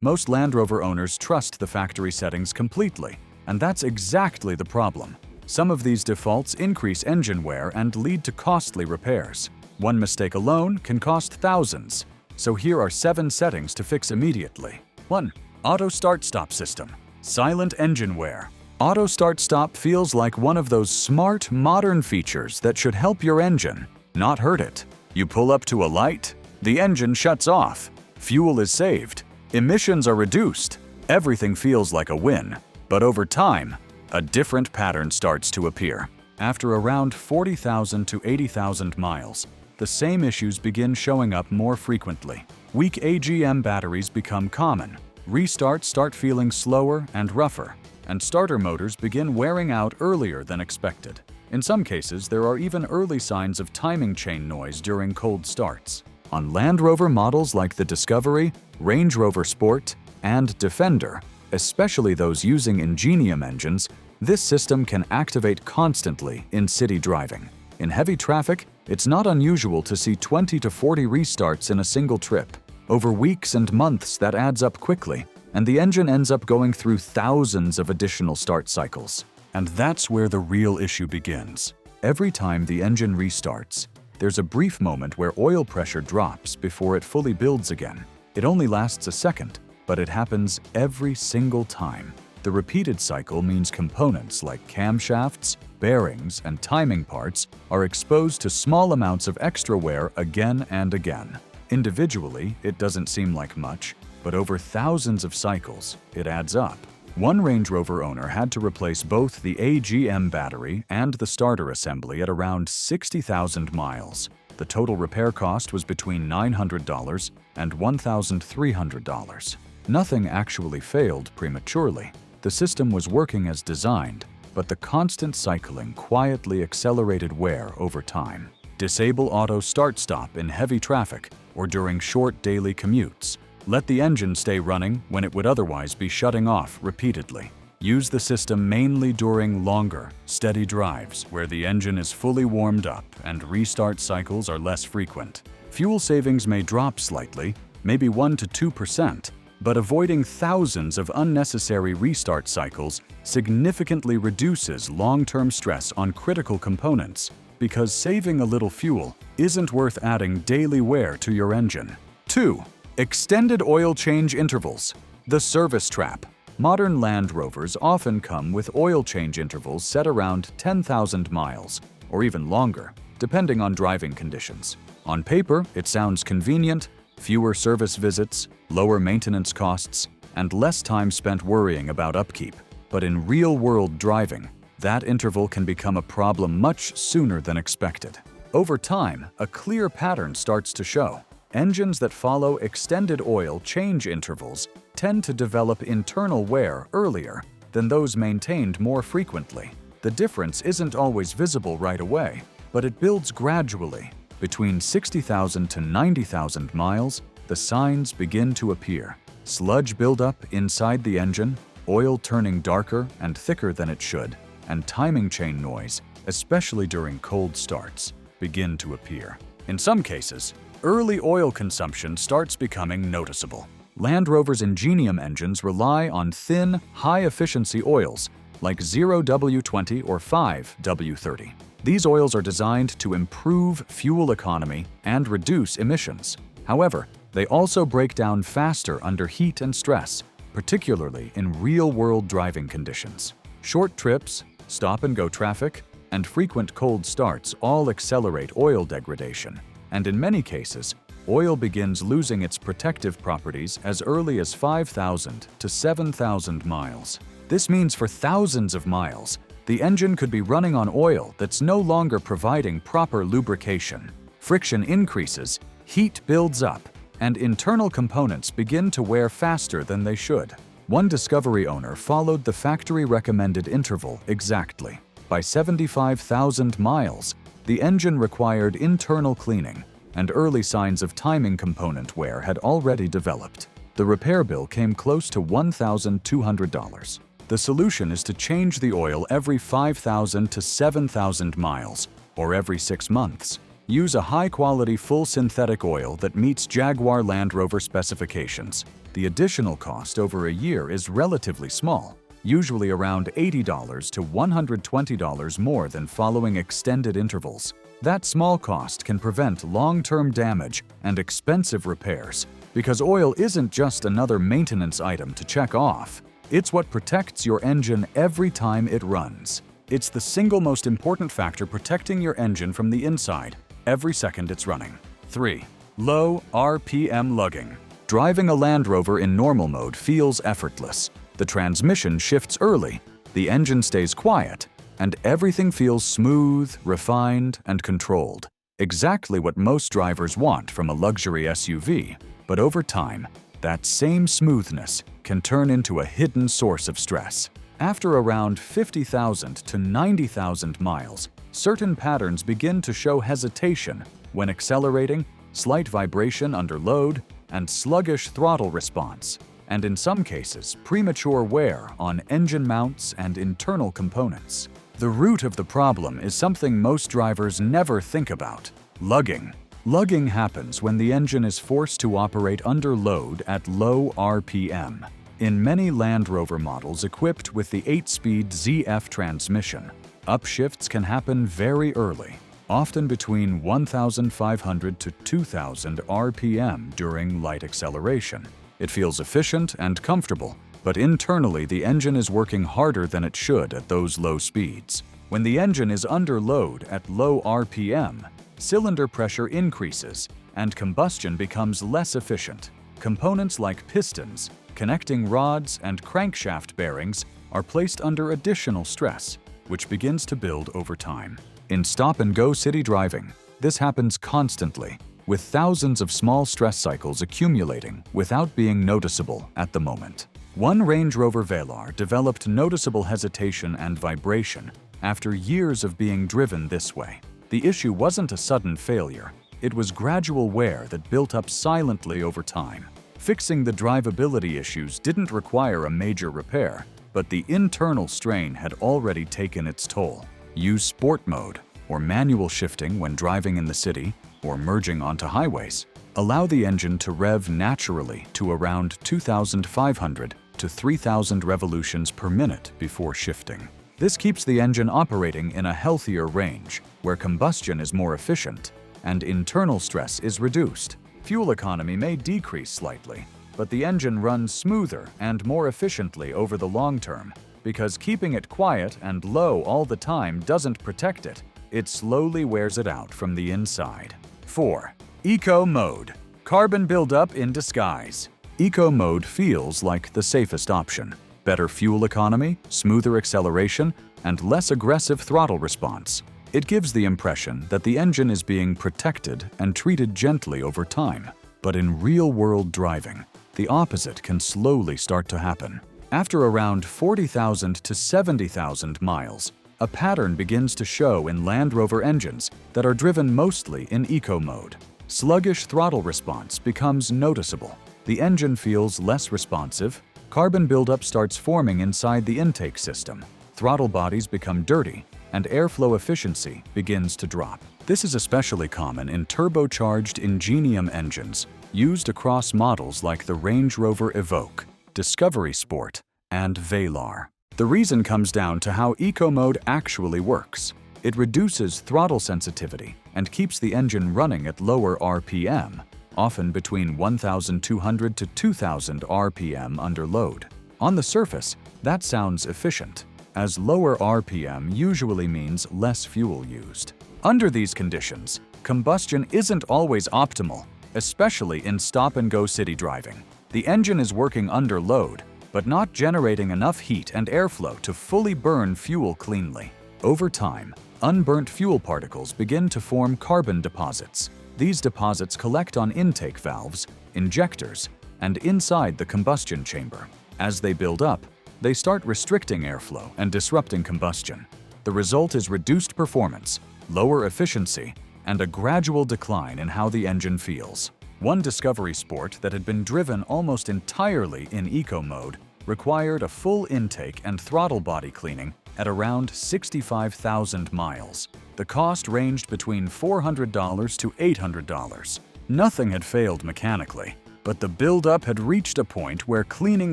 Most Land Rover owners trust the factory settings completely, and that's exactly the problem. Some of these defaults increase engine wear and lead to costly repairs. One mistake alone can cost thousands. So here are 7 settings to fix immediately. 1. Auto Start-Stop System. Silent engine wear. Auto Start-Stop feels like one of those smart, modern features that should help your engine, not hurt it. You pull up to a light, the engine shuts off, fuel is saved, emissions are reduced, everything feels like a win. But over time, a different pattern starts to appear. After around 40,000 to 80,000 miles, the same issues begin showing up more frequently. Weak AGM batteries become common, restarts start feeling slower and rougher, and starter motors begin wearing out earlier than expected. In some cases, there are even early signs of timing chain noise during cold starts. On Land Rover models like the Discovery, Range Rover Sport, and Defender, especially those using Ingenium engines, this system can activate constantly in city driving. In heavy traffic, it's not unusual to see 20 to 40 restarts in a single trip. Over weeks and months, that adds up quickly, and the engine ends up going through thousands of additional start cycles. And that's where the real issue begins. Every time the engine restarts, there's a brief moment where oil pressure drops before it fully builds again. It only lasts a second, but it happens every single time. The repeated cycle means components like camshafts, bearings, and timing parts are exposed to small amounts of extra wear again and again. Individually, it doesn't seem like much, but over thousands of cycles, it adds up. One Range Rover owner had to replace both the AGM battery and the starter assembly at around 60,000 miles. The total repair cost was between $900 and $1,300. Nothing actually failed prematurely. The system was working as designed, but the constant cycling quietly accelerated wear over time. Disable auto start-stop in heavy traffic or during short daily commutes. Let the engine stay running when it would otherwise be shutting off repeatedly. Use the system mainly during longer, steady drives where the engine is fully warmed up and restart cycles are less frequent. Fuel savings may drop slightly, maybe 1 to 2%, but avoiding thousands of unnecessary restart cycles significantly reduces long-term stress on critical components, because saving a little fuel isn't worth adding daily wear to your engine. 2. Extended oil change intervals. The service trap. Modern Land Rovers often come with oil change intervals set around 10,000 miles, or even longer, depending on driving conditions. On paper, it sounds convenient: fewer service visits, lower maintenance costs, and less time spent worrying about upkeep. But in real-world driving, that interval can become a problem much sooner than expected. Over time, a clear pattern starts to show. Engines that follow extended oil change intervals tend to develop internal wear earlier than those maintained more frequently. The difference isn't always visible right away, but it builds gradually. Between 60,000 to 90,000 miles, the signs begin to appear. Sludge buildup inside the engine, oil turning darker and thicker than it should, and timing chain noise, especially during cold starts, begin to appear. In some cases, early oil consumption starts becoming noticeable. Land Rover's Ingenium engines rely on thin, high-efficiency oils like 0W20 or 5W30. These oils are designed to improve fuel economy and reduce emissions. However, they also break down faster under heat and stress, particularly in real-world driving conditions. Short trips, stop-and-go traffic, and frequent cold starts all accelerate oil degradation, and in many cases, oil begins losing its protective properties as early as 5,000 to 7,000 miles. This means for thousands of miles, the engine could be running on oil that's no longer providing proper lubrication. Friction increases, heat builds up, and internal components begin to wear faster than they should. One Discovery owner followed the factory-recommended interval exactly. By 75,000 miles, the engine required internal cleaning, and early signs of timing component wear had already developed. The repair bill came close to $1,200. The solution is to change the oil every 5,000 to 7,000 miles, or every 6 months. Use a high-quality full synthetic oil that meets Jaguar Land Rover specifications. The additional cost over a year is relatively small, usually around $80 to $120 more than following extended intervals. That small cost can prevent long-term damage and expensive repairs, because oil isn't just another maintenance item to check off. It's what protects your engine every time it runs. It's the single most important factor protecting your engine from the inside every second it's running. 3. Low RPM lugging. Driving a Land Rover in normal mode feels effortless. The transmission shifts early, the engine stays quiet, and everything feels smooth, refined, and controlled. Exactly what most drivers want from a luxury SUV. But over time, that same smoothness can turn into a hidden source of stress. After around 50,000 to 90,000 miles, certain patterns begin to show hesitation when accelerating, slight vibration under load, and sluggish throttle response, and in some cases, premature wear on engine mounts and internal components. The root of the problem is something most drivers never think about: lugging. Lugging happens when the engine is forced to operate under load at low RPM. In many Land Rover models equipped with the 8-speed ZF transmission, upshifts can happen very early, often between 1,500 to 2,000 RPM during light acceleration. It feels efficient and comfortable, but internally the engine is working harder than it should at those low speeds. When the engine is under load at low RPM, cylinder pressure increases and combustion becomes less efficient. Components like pistons, connecting rods, and crankshaft bearings are placed under additional stress, which begins to build over time. In stop-and-go city driving, this happens constantly, with thousands of small stress cycles accumulating without being noticeable at the moment. One Range Rover Velar developed noticeable hesitation and vibration after years of being driven this way. The issue wasn't a sudden failure, it was gradual wear that built up silently over time. Fixing the drivability issues didn't require a major repair, but the internal strain had already taken its toll. Use sport mode or manual shifting when driving in the city or merging onto highways. Allow the engine to rev naturally to around 2,500 to 3,000 revolutions per minute before shifting. This keeps the engine operating in a healthier range, where combustion is more efficient and internal stress is reduced. Fuel economy may decrease slightly, but the engine runs smoother and more efficiently over the long term, because keeping it quiet and low all the time doesn't protect it. It slowly wears it out from the inside. 4. Eco mode. Carbon buildup in disguise. Eco mode feels like the safest option. Better fuel economy, smoother acceleration, and less aggressive throttle response. It gives the impression that the engine is being protected and treated gently over time. But in real-world driving, the opposite can slowly start to happen. After around 40,000 to 70,000 miles, a pattern begins to show in Land Rover engines that are driven mostly in eco mode. Sluggish throttle response becomes noticeable. The engine feels less responsive. Carbon buildup starts forming inside the intake system. Throttle bodies become dirty, and airflow efficiency begins to drop. This is especially common in turbocharged Ingenium engines used across models like the Range Rover Evoque, Discovery Sport, and Velar. The reason comes down to how eco mode actually works. It reduces throttle sensitivity and keeps the engine running at lower RPM, often between 1,200 to 2,000 RPM under load. On the surface, that sounds efficient, as lower RPM usually means less fuel used. Under these conditions, combustion isn't always optimal, especially in stop-and-go city driving. The engine is working under load, but not generating enough heat and airflow to fully burn fuel cleanly. Over time, unburnt fuel particles begin to form carbon deposits. These deposits collect on intake valves, injectors, and inside the combustion chamber. As they build up, they start restricting airflow and disrupting combustion. The result is reduced performance, lower efficiency, and a gradual decline in how the engine feels. One Discovery Sport that had been driven almost entirely in eco mode required a full intake and throttle body cleaning at around 65,000 miles. The cost ranged between $400 to $800. Nothing had failed mechanically, but the buildup had reached a point where cleaning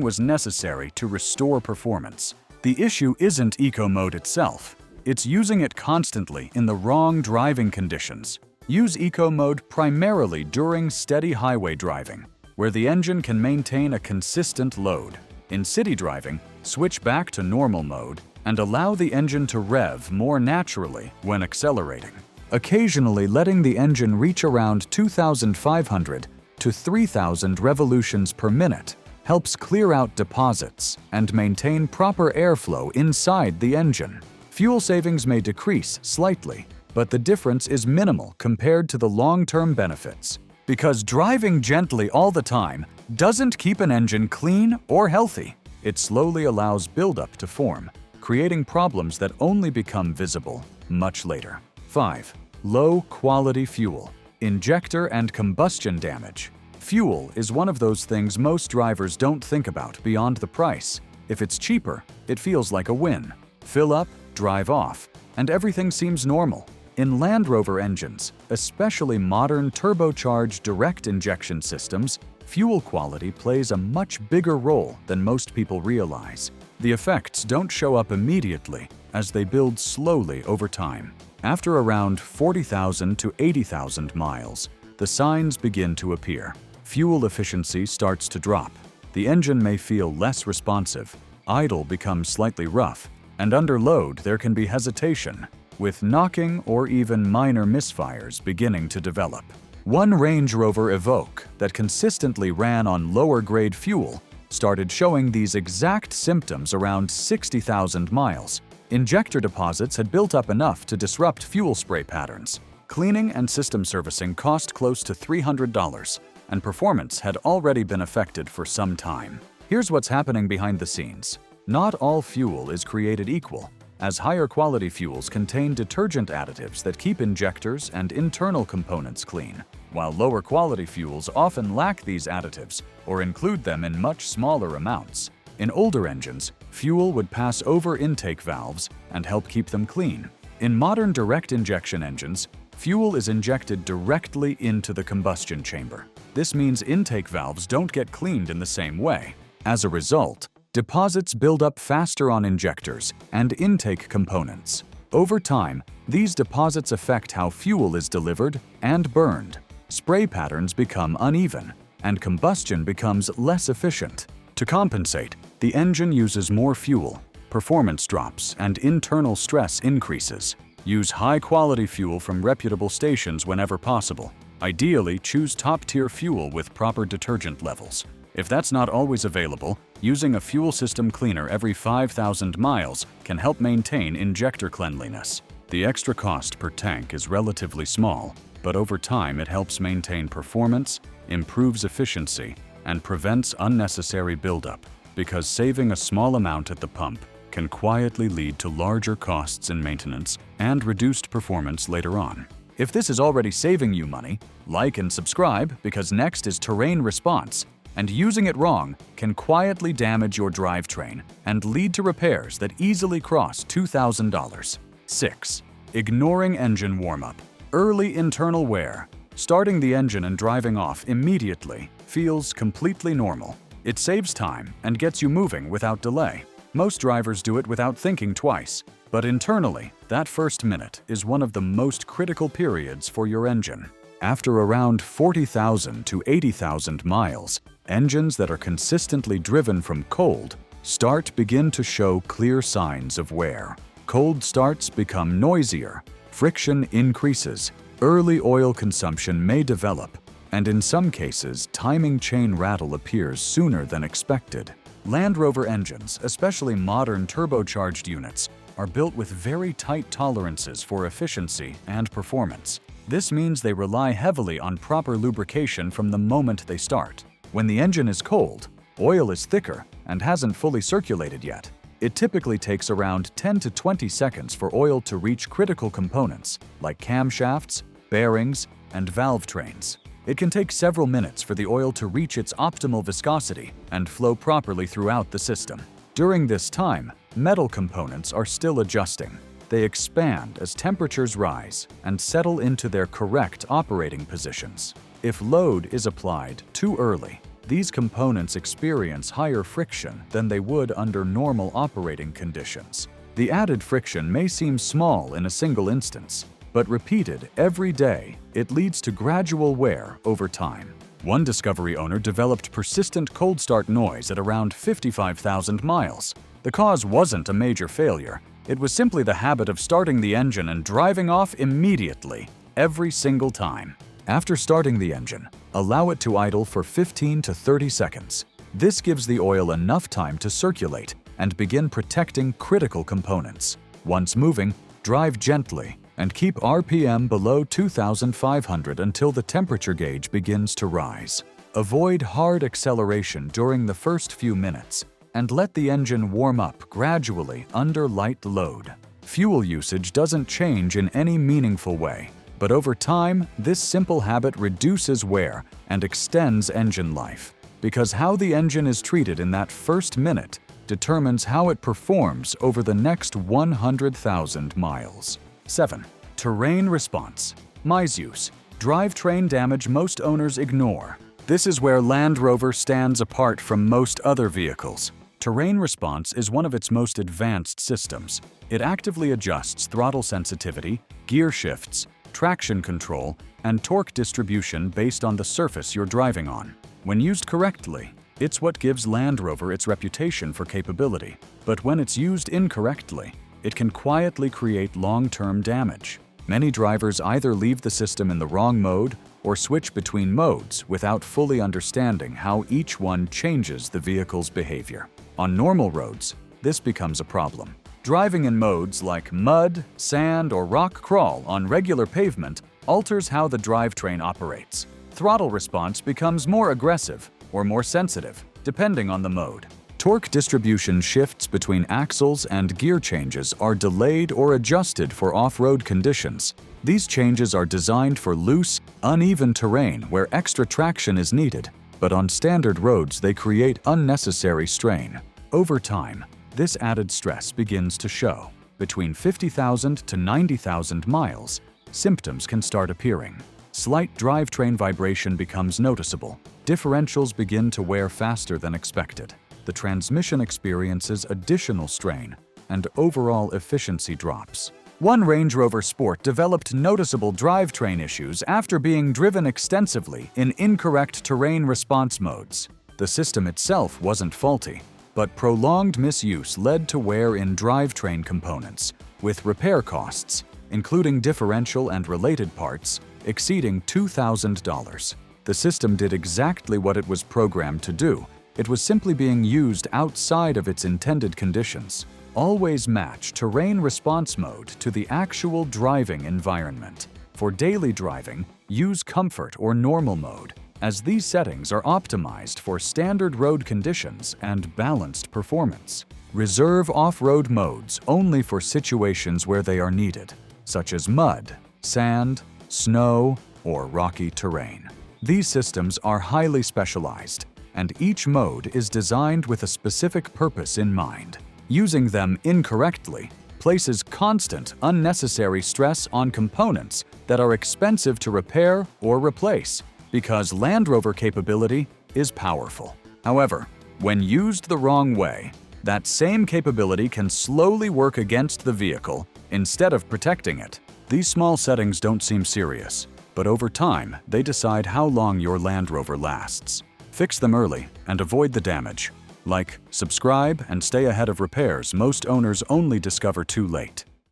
was necessary to restore performance. The issue isn't eco mode itself, it's using it constantly in the wrong driving conditions. Use eco mode primarily during steady highway driving, where the engine can maintain a consistent load. In city driving, switch back to normal mode and allow the engine to rev more naturally when accelerating. Occasionally letting the engine reach around 2,500 to 3,000 revolutions per minute helps clear out deposits and maintain proper airflow inside the engine. Fuel savings may decrease slightly, but the difference is minimal compared to the long-term benefits, because driving gently all the time doesn't keep an engine clean or healthy. It slowly allows buildup to form, creating problems that only become visible much later. 5. Low-quality fuel. Injector and combustion damage. Fuel is one of those things most drivers don't think about beyond the price. If it's cheaper, it feels like a win. Fill up, drive off, and everything seems normal. In Land Rover engines, especially modern turbocharged direct injection systems, fuel quality plays a much bigger role than most people realize. The effects don't show up immediately, as they build slowly over time. After around 40,000 to 80,000 miles, the signs begin to appear. Fuel efficiency starts to drop. The engine may feel less responsive, idle becomes slightly rough, and under load there can be hesitation, with knocking or even minor misfires beginning to develop. One Range Rover Evoque that consistently ran on lower-grade fuel started showing these exact symptoms around 60,000 miles. Injector deposits had built up enough to disrupt fuel spray patterns. Cleaning and system servicing cost close to $300, and performance had already been affected for some time. Here's what's happening behind the scenes. Not all fuel is created equal, as higher quality fuels contain detergent additives that keep injectors and internal components clean, while lower quality fuels often lack these additives or include them in much smaller amounts. In older engines, fuel would pass over intake valves and help keep them clean. In modern direct injection engines, fuel is injected directly into the combustion chamber. This means intake valves don't get cleaned in the same way. As a result, deposits build up faster on injectors and intake components. Over time, these deposits affect how fuel is delivered and burned. Spray patterns become uneven, and combustion becomes less efficient. To compensate, the engine uses more fuel, performance drops, and internal stress increases. Use high-quality fuel from reputable stations whenever possible. Ideally, choose top-tier fuel with proper detergent levels. If that's not always available, using a fuel system cleaner every 5,000 miles can help maintain injector cleanliness. The extra cost per tank is relatively small, but over time it helps maintain performance, improves efficiency, and prevents unnecessary buildup, because saving a small amount at the pump can quietly lead to larger costs in maintenance and reduced performance later on. If this is already saving you money, like and subscribe, because next is terrain response, and using it wrong can quietly damage your drivetrain and lead to repairs that easily cross $2,000. 6. Ignoring engine warm-up. Early internal wear. Starting the engine and driving off immediately feels completely normal. It saves time and gets you moving without delay. Most drivers do it without thinking twice, but internally, that first minute is one of the most critical periods for your engine. After around 40,000 to 80,000 miles, engines that are consistently driven from cold start begin to show clear signs of wear. Cold starts become noisier, friction increases, early oil consumption may develop, and in some cases, timing chain rattle appears sooner than expected. Land Rover engines, especially modern turbocharged units, are built with very tight tolerances for efficiency and performance. This means they rely heavily on proper lubrication from the moment they start. When the engine is cold, oil is thicker and hasn't fully circulated yet. It typically takes around 10 to 20 seconds for oil to reach critical components like camshafts, bearings, and valve trains. It can take several minutes for the oil to reach its optimal viscosity and flow properly throughout the system. During this time, metal components are still adjusting. They expand as temperatures rise and settle into their correct operating positions. If load is applied too early, these components experience higher friction than they would under normal operating conditions. The added friction may seem small in a single instance, but repeated every day, it leads to gradual wear over time. One Discovery owner developed persistent cold start noise at around 55,000 miles. The cause wasn't a major failure. It was simply the habit of starting the engine and driving off immediately, every single time. After starting the engine, allow it to idle for 15 to 30 seconds. This gives the oil enough time to circulate and begin protecting critical components. Once moving, drive gently and keep RPM below 2,500 until the temperature gauge begins to rise. Avoid hard acceleration during the first few minutes and let the engine warm up gradually under light load. Fuel usage doesn't change in any meaningful way, but over time, this simple habit reduces wear and extends engine life, because how the engine is treated in that first minute determines how it performs over the next 100,000 miles. 7. Terrain response. Misuse. Drivetrain damage most owners ignore. This is where Land Rover stands apart from most other vehicles. Terrain response is one of its most advanced systems. It actively adjusts throttle sensitivity, gear shifts, traction control, and torque distribution based on the surface you're driving on. When used correctly, it's what gives Land Rover its reputation for capability. But when it's used incorrectly, it can quietly create long-term damage. Many drivers either leave the system in the wrong mode or switch between modes without fully understanding how each one changes the vehicle's behavior. On normal roads, this becomes a problem. Driving in modes like mud, sand, or rock crawl on regular pavement alters how the drivetrain operates. Throttle response becomes more aggressive or more sensitive, depending on the mode. Torque distribution shifts between axles and gear changes are delayed or adjusted for off-road conditions. These changes are designed for loose, uneven terrain where extra traction is needed, but on standard roads they create unnecessary strain. Over time, this added stress begins to show. Between 50,000 to 90,000 miles, symptoms can start appearing. Slight drivetrain vibration becomes noticeable. Differentials begin to wear faster than expected. The transmission experiences additional strain, and overall efficiency drops. One Range Rover Sport developed noticeable drivetrain issues after being driven extensively in incorrect terrain response modes. The system itself wasn't faulty, but prolonged misuse led to wear in drivetrain components, with repair costs, including differential and related parts, exceeding $2,000. The system did exactly what it was programmed to do. It was simply being used outside of its intended conditions. Always match terrain response mode to the actual driving environment. For daily driving, use comfort or normal mode, as these settings are optimized for standard road conditions and balanced performance. Reserve off-road modes only for situations where they are needed, such as mud, sand, snow, or rocky terrain. These systems are highly specialized, and each mode is designed with a specific purpose in mind. Using them incorrectly places constant, unnecessary stress on components that are expensive to repair or replace, because Land Rover capability is powerful. However, when used the wrong way, that same capability can slowly work against the vehicle instead of protecting it. These small settings don't seem serious, but over time, they decide how long your Land Rover lasts. Fix them early and avoid the damage. Like, subscribe, and stay ahead of repairs most owners only discover too late.